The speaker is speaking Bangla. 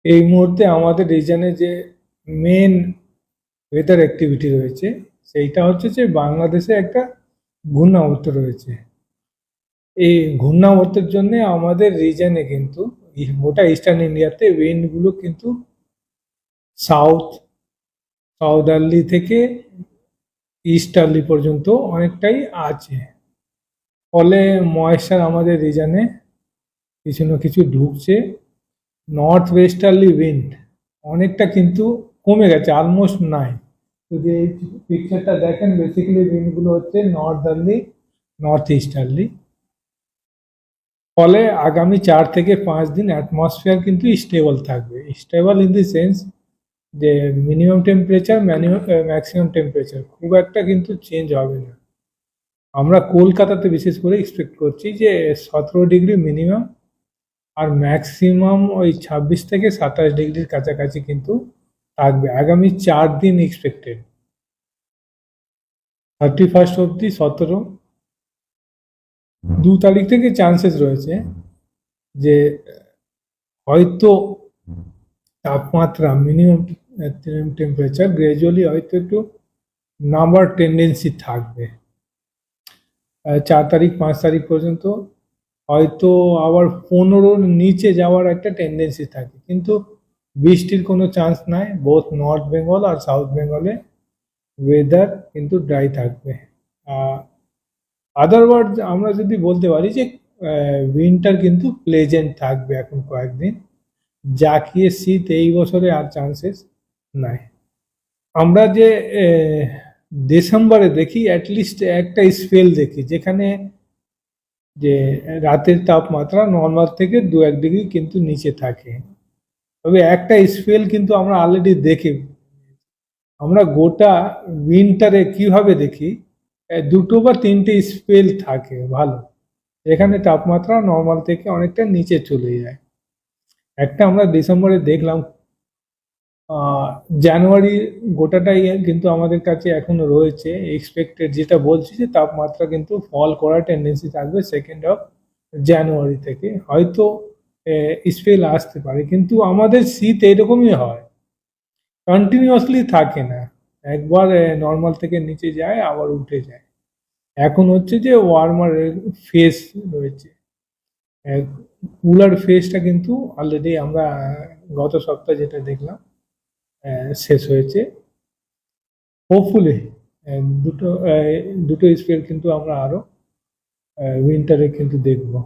এই মুহূর্তে আমাদের রিজনে যে মেন ওয়েদার অ্যাক্টিভিটি রয়েছে সেইটা হচ্ছে যে বাংলাদেশে একটা ঘূর্ণাবর্ত রয়েছে। এই ঘূর্ণাবর্তের জন্য আমাদের রিজনে কিন্তু গোটা ইস্টার্ন ইন্ডিয়াতে উইন্ডগুলো কিন্তু সাউথ সাউদার্লি থেকে ইস্টার্লি পর্যন্ত অনেকটাই আছে। ফলে ময়েশ্চার আমাদের রিজনে কিছু না কিছু ঢুকছে। নর্থ ওয়েস্টার্লি উইন্ড অনেকটা কিন্তু কমে গেছে, অলমোস্ট নাই। যদি এই পিকচারটা দেখেন, বেসিক্যালি উইন্ডগুলো হচ্ছে নর্দার্লি, নর্থ ইস্টার্লি। ফলে আগামী 4 থেকে 5 দিন অ্যাটমসফিয়ার কিন্তু স্টেবল থাকবে। স্টেবল ইন দি সেন্স যে মিনিমাম টেম্পারেচার ম্যাক্সিমাম টেম্পারেচার খুব একটা কিন্তু চেঞ্জ হবে না। আমরা কলকাতাতে বিশেষ করে এক্সপেক্ট করছি যে 17 ডিগ্রি মিনিমাম আর ম্যাক্সিমাম ওই 26 থেকে 27 ডিগ্রির কাছাকাছি কিন্তু থাকবে আগামী 4 দিন এক্সপেক্টেড। 31 অব্দি 17, 2 তারিখ থেকে চান্সেস রয়েছে যে হয়তো তাপমাত্রা মিনিমাম টেম্পারেচার গ্রাজুয়ালি হয়তো একটু নামার টেন্ডেন্সি থাকবে। 4 তারিখ 5 তারিখ পর্যন্ত হয়তো আবার 15-র নিচে যাওয়ার একটা টেন্ডেন্সি থাকে, কিন্তু বৃষ্টির কোনো চান্স নাই। বোথ নর্থ বেঙ্গল আর সাউথ বেঙ্গলে ওয়েদার কিন্তু ড্রাই থাকবে। আদারওয়াইজ আমরা যদি বলতে পারি যে উইন্টার কিন্তু প্লেজেন্ট থাকবে এখন কয়েকদিন, জাঁকিয়ে শীত এই বছরে আর চান্সেস নাই। আমরা যে ডিসেম্বরে দেখি অ্যাটলিস্ট একটা স্পেল দেখি যেখানে যে রাতের তাপমাত্রা নর্মাল থেকে 2-1 ডিগ্রি কিন্তু নিচে থাকে। তবে একটা স্পেল কিন্তু আমরা অলরেডি দেখি। আমরা গোটা উইন্টারে কিভাবে দেখি, 2 বা 3টে স্পেল থাকে ভালো, এখানে তাপমাত্রা নর্মাল থেকে অনেকটা নিচে চলে যায়। একটা আমরা ডিসেম্বরে দেখলাম। জানুয়ারি গোটাটাই কিন্তু আমাদের কাছে এখনো রয়েছে এক্সপেক্টেড, যেটা বলছি যে তাপমাত্রা কিন্তু ফল করার টেন্ডেন্সি থাকবে 2 জানুয়ারি থেকে। হয়তো স্পেল আসতে পারে, কিন্তু আমাদের শীত এইরকমই হয়, কন্টিনিউয়াসলি থাকে না। একবার নর্মাল থেকে নিচে যায় আবার উঠে যায়। এখন হচ্ছে যে ওয়ার্মার ফেস রয়েছে, কুলার ফেসটা কিন্তু অলরেডি আমরা গত সপ্তাহে যেটা দেখলাম শেষ হয়েছে। হোপফুলি দুটো দুটো স্পেল কিন্তু আমরা আরো উইন্টারে কিন্তু দেখবো।